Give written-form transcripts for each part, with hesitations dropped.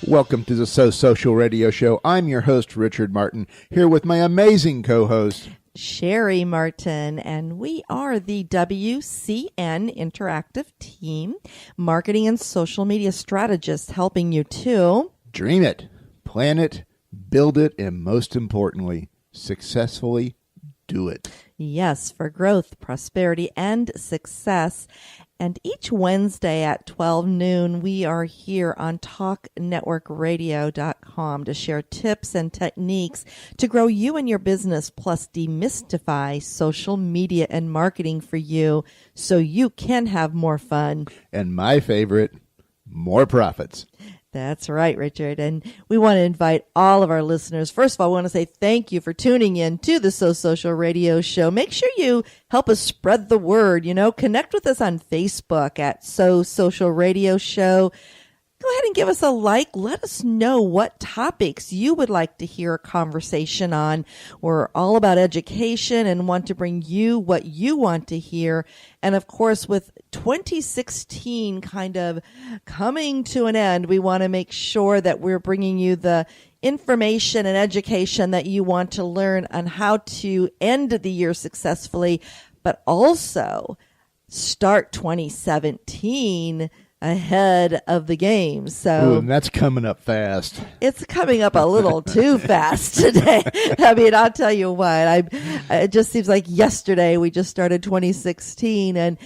Welcome to the So Social Radio Show. I'm your host, Richard Martin, here with my amazing co-host, Cheri Martin, and we are the WCN Interactive Team, marketing and social media strategists, helping you to dream it, plan it, build it, and most importantly, successfully do it. Yes, for growth, prosperity, and success. And each Wednesday at 12 noon, we are here on TalkNetworkRadio.com to share tips and techniques to grow you and your business, plus demystify social media and marketing for you so you can have more fun. And my favorite, more profits. That's right, Richard. And we want to invite all of our listeners. First of all, I want to say thank you for tuning in to the So Social Radio Show. Make sure you help us spread the word. Connect with us on Facebook at So Social Radio Show. Go ahead and give us a like. Let us know what topics you would like to hear a conversation on. We're all about education and want to bring you what you want to hear. And of course, with 2016 kind of coming to an end, we want to make sure that we're bringing you the information and education that you want to learn on how to end the year successfully, but also start 2017 ahead of the game. So and that's coming up fast. It's coming up a little too fast today. I mean, I'll tell you what, it just seems like yesterday we just started 2016 and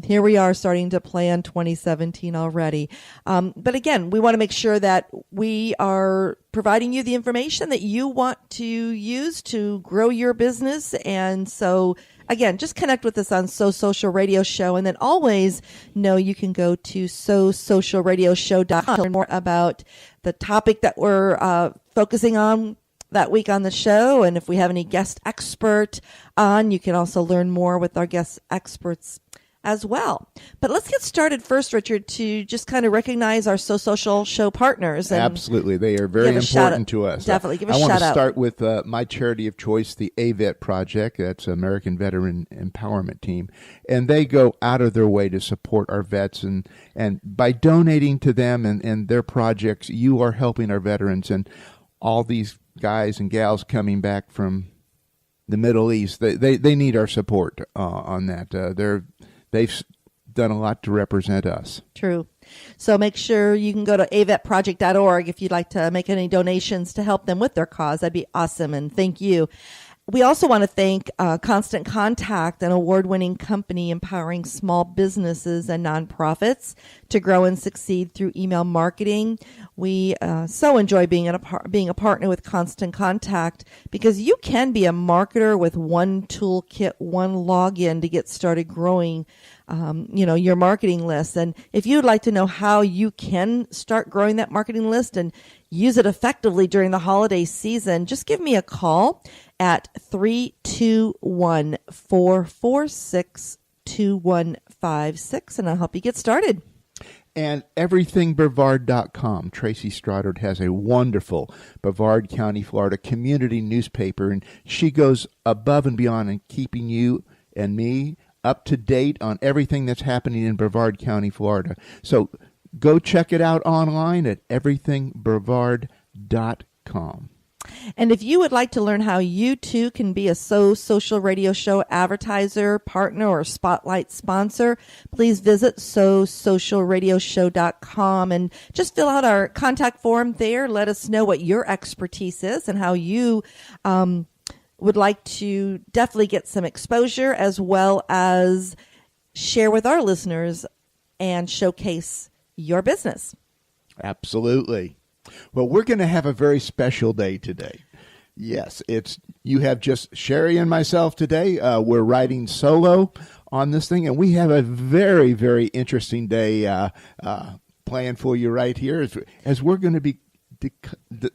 here we are starting to plan 2017 already. But again, we want to make sure that we are providing you the information that you want to use to grow your business. And so again, just connect with us on So Social Radio Show, and then always know you can go to SoSocialRadioShow.com to learn more about the topic that we're focusing on that week on the show. And if we have any guest expert on, you can also learn more with our guest experts as well. But let's get started first, Richard, to just kind of recognize our So Social show partners. And absolutely. They are very important to us. Definitely. Give a shout out. I want to start with my charity of choice, the AVET Project. That's American Veteran Empowerment Team. And they go out of their way to support our vets. And by donating to them and their projects, you are helping our veterans. And all these guys and gals coming back from the Middle East, they need our support on that. They've done a lot to represent us. True. So make sure you can go to avetproject.org if you'd like to make any donations to help them with their cause. That'd be awesome. And thank you. We also want to thank Constant Contact, an award-winning company empowering small businesses and nonprofits to grow and succeed through email marketing. We so enjoy being a partner with Constant Contact because you can be a marketer with one toolkit, one login to get started growing your marketing list. And if you'd like to know how you can start growing that marketing list and use it effectively during the holiday season, just give me a call at 321-446-2156, and I'll help you get started. And everythingbrevard.com. Tracy Stoddard has a wonderful Brevard County, Florida community newspaper, and she goes above and beyond in keeping you and me up to date on everything that's happening in Brevard County, Florida. So go check it out online at everythingbrevard.com. And if you would like to learn how you too can be a So Social Radio Show advertiser, partner, or spotlight sponsor, please visit SoSocialRadioShow.com and just fill out our contact form there. Let us know what your expertise is and how you would like to definitely get some exposure, as well as share with our listeners and showcase your business. Absolutely. Well, we're going to have a very special day today. Yes, you have just Cheri and myself today. We're riding solo on this thing, and we have a very, very interesting day planned for you right here as we're going to be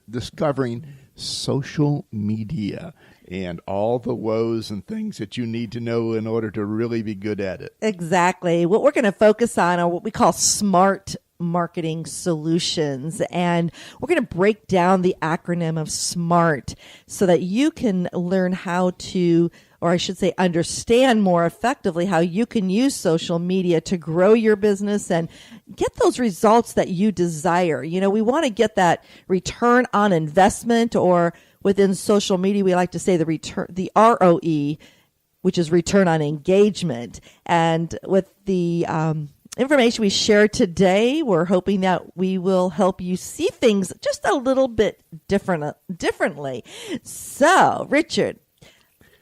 discovering social media and all the woes and things that you need to know in order to really be good at it. Exactly. What we're going to focus on are what we call smart marketing solutions. And we're going to break down the acronym of SMART so that you can learn how to or I should say understand more effectively how you can use social media to grow your business and get those results that you desire. We want to get that return on investment, or within social media, we like to say the ROE, which is return on engagement. And with the information we share today, we're hoping that we will help you see things just a little bit differently. So, Richard,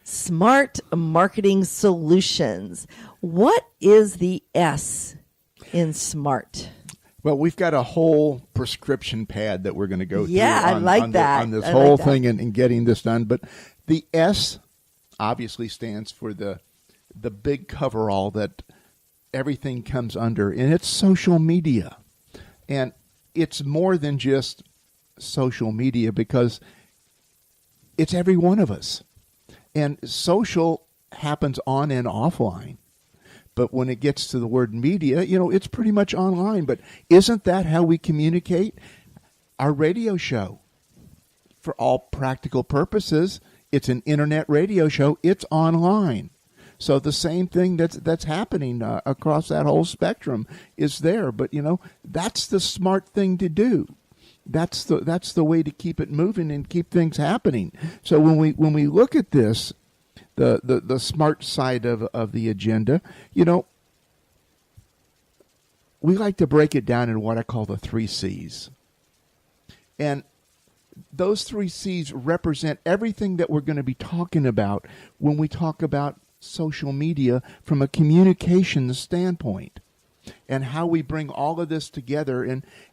Smart Marketing Solutions. What is the S in SMART? Well, we've got a whole prescription pad that we're going to go through on this whole thing and getting this done. But the S obviously stands for the big coverall that everything comes under, and it's social media. And it's more than just social media, because it's every one of us. And social happens on and offline. But when it gets to the word media, it's pretty much online. But isn't that how we communicate? Our radio show, for all practical purposes, it's an internet radio show. It's online. So the same thing that's happening across that whole spectrum is there. But, that's the smart thing to do. That's the way to keep it moving and keep things happening. So when we look at this, the smart side of the agenda, we like to break it down in what I call the 3 C's. And those 3 C's represent everything that we're going to be talking about when we talk about social media from a communications standpoint, and how we bring all of this together,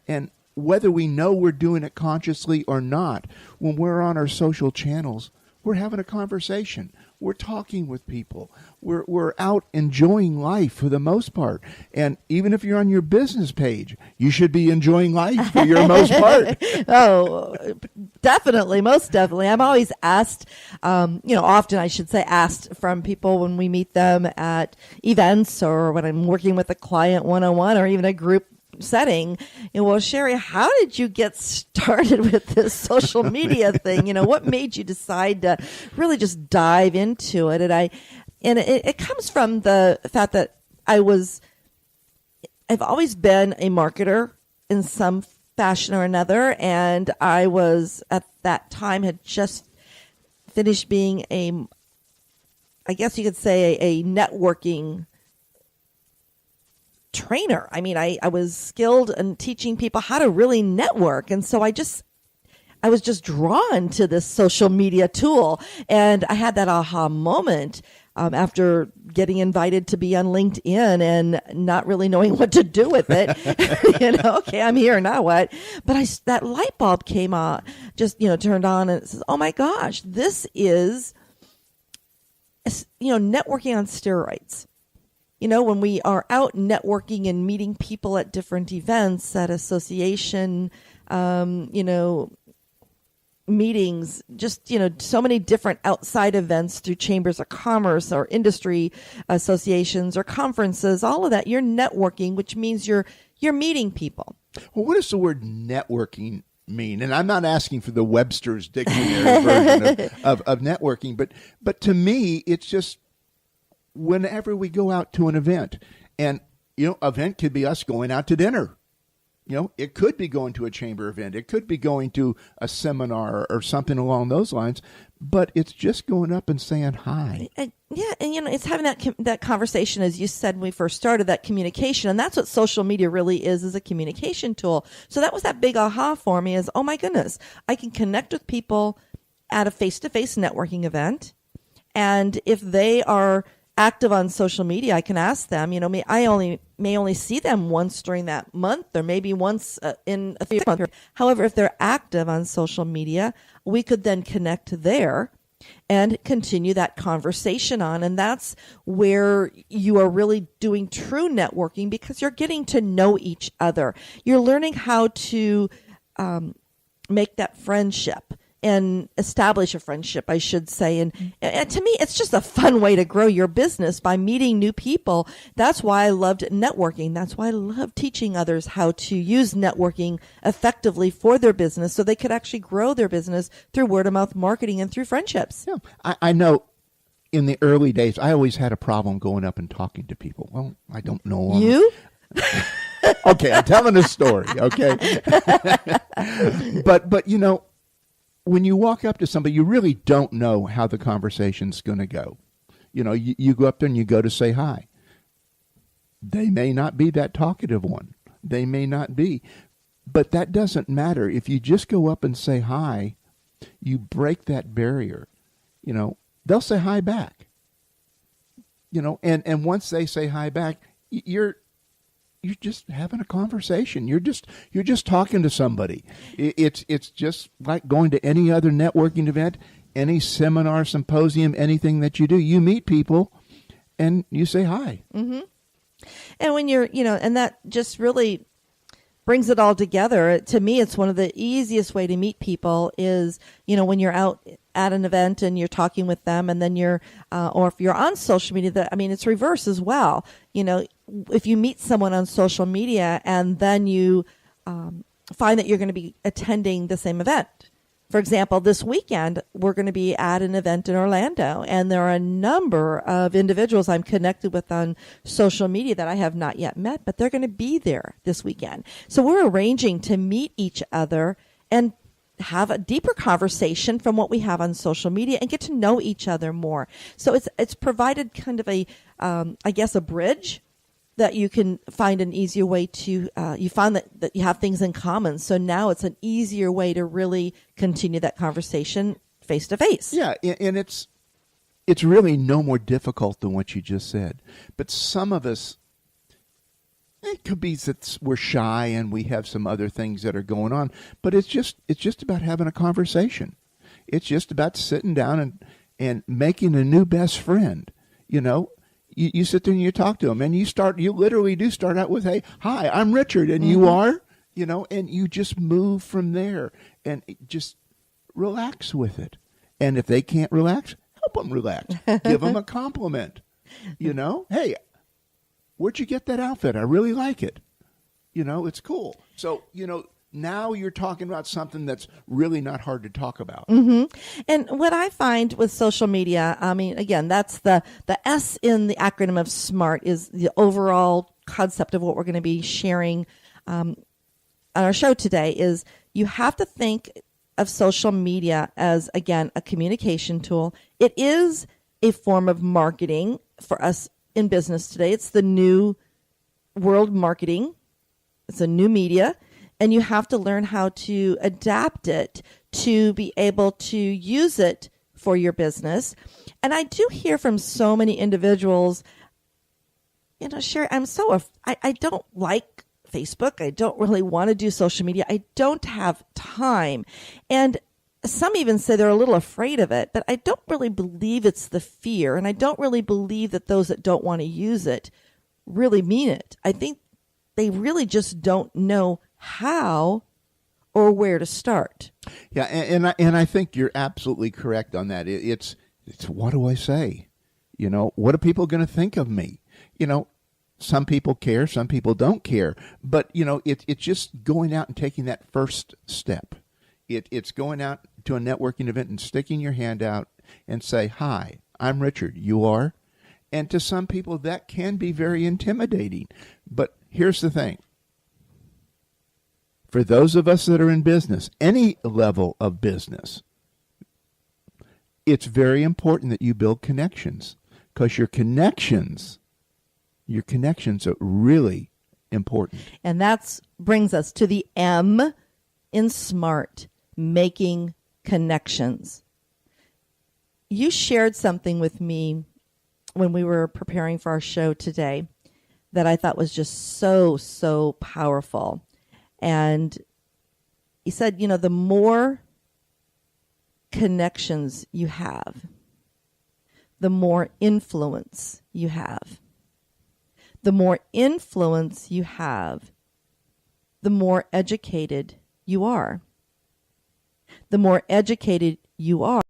and whether we know we're doing it consciously or not. When we're on our social channels, we're having a conversation. We're talking with people. We're out enjoying life for the most part. And even if you're on your business page, you should be enjoying life for your most part. Oh, definitely. Most definitely. I'm always asked, often I should say asked from people when we meet them at events, or when I'm working with a client one-on-one, or even a group setting. Well, Cheri, how did you get started with this social media thing? What made you decide to really just dive into it? And it comes from the fact that I've always been a marketer in some fashion or another, and I was at that time had just finished being I guess you could say a networking trainer. I mean, I was skilled in teaching people how to really network. And so I was just drawn to this social media tool. And I had that aha moment after getting invited to be on LinkedIn and not really knowing what to do with it. Okay, I'm here, now what? But that light bulb came on, just, turned on, and it says, oh my gosh, this is, networking on steroids. When we are out networking and meeting people at different events, at association, meetings, just, so many different outside events through chambers of commerce or industry associations or conferences, all of that, you're networking, which means you're meeting people. Well, what does the word networking mean? And I'm not asking for the Webster's dictionary version of networking, but to me, it's just whenever we go out to an event, and, event could be us going out to dinner. It could be going to a chamber event. It could be going to a seminar or something along those lines, but it's just going up and saying hi. And it's having that conversation, as you said when we first started, that communication. And that's what social media really is a communication tool. So that was that big aha for me is, oh my goodness, I can connect with people at a face-to-face networking event. And if they are active on social media, I can ask them, I may only see them once during that month, or maybe once in a few months. However, if they're active on social media, we could then connect there and continue that conversation on. And that's where you are really doing true networking, because you're getting to know each other. You're learning how to make that friendship and establish a friendship, I should say. And to me, it's just a fun way to grow your business by meeting new people. That's why I loved networking. That's why I love teaching others how to use networking effectively for their business, so they could actually grow their business through word of mouth marketing and through friendships. Yeah, I know in the early days, I always had a problem going up and talking to people. Well, I don't know them. You? Okay, I'm telling a story, okay? But you know, when you walk up to somebody, you really don't know how the conversation's going to go. You know, you go up there and you go to say hi. They may not be that talkative one. They may not be. But that doesn't matter. If you just go up and say hi, you break that barrier. You know, they'll say hi back. You know, and once they say hi back, you're just having a conversation. You're just talking to somebody. It's just like going to any other networking event, any seminar, symposium, anything that you do. You meet people and you say hi. Mm-hmm. And when you're, you know, and that just really brings it all together. To me, it's one of the easiest way to meet people is, you know, when you're out at an event and you're talking with them, and then you're, or if you're on social media, it's reverse as well. You know, if you meet someone on social media and then you find that you're going to be attending the same event. For example, this weekend, we're going to be at an event in Orlando, and there are a number of individuals I'm connected with on social media that I have not yet met, but they're going to be there this weekend. So we're arranging to meet each other and have a deeper conversation from what we have on social media and get to know each other more. So it's provided kind of a, a bridge that you can find an easier way to, you find that you have things in common. So now it's an easier way to really continue that conversation face to face. Yeah, and it's really no more difficult than what you just said. But some of us, it could be that we're shy and we have some other things that are going on. But it's just about having a conversation. It's just about sitting down and making a new best friend, you know. You sit there and you talk to them, and you literally do start out with, hey, hi, I'm Richard, and you are, you know, and you just move from there and just relax with it. And if they can't relax, help them relax. Give them a compliment, you know. Hey, where'd you get that outfit? I really like it. You know, it's cool. So, you know, now you're talking about something that's really not hard to talk about. Mm-hmm. And what I find with social media, again, that's the S in the acronym of SMART is the overall concept of what we're going to be sharing on our show today is you have to think of social media as, again, a communication tool. It is a form of marketing for us in business today. It's the new world marketing. It's a new media. And you have to learn how to adapt it to be able to use it for your business. And I do hear from so many individuals, you know, Cheri, I don't like Facebook. I don't really want to do social media. I don't have time. And some even say they're a little afraid of it, but I don't really believe it's the fear. And I don't really believe that those that don't want to use it really mean it. I think they really just don't know how or where to start. Yeah, and I think you're absolutely correct on that. It's what do I say? You know, what are people going to think of me? You know, some people care, some people don't care. But, you know, it's just going out and taking that first step. It's going out to a networking event and sticking your hand out and say, hi, I'm Richard, you are? And to some people, that can be very intimidating. But here's the thing. For those of us that are in business, any level of business, it's very important that you build connections because your connections are really important. And that brings us to the M in SMART, making connections. You shared something with me when we were preparing for our show today that I thought was just so powerful. And he said, you know, the more connections you have, the more influence you have. The more influence you have, the more educated you are. The more educated you are,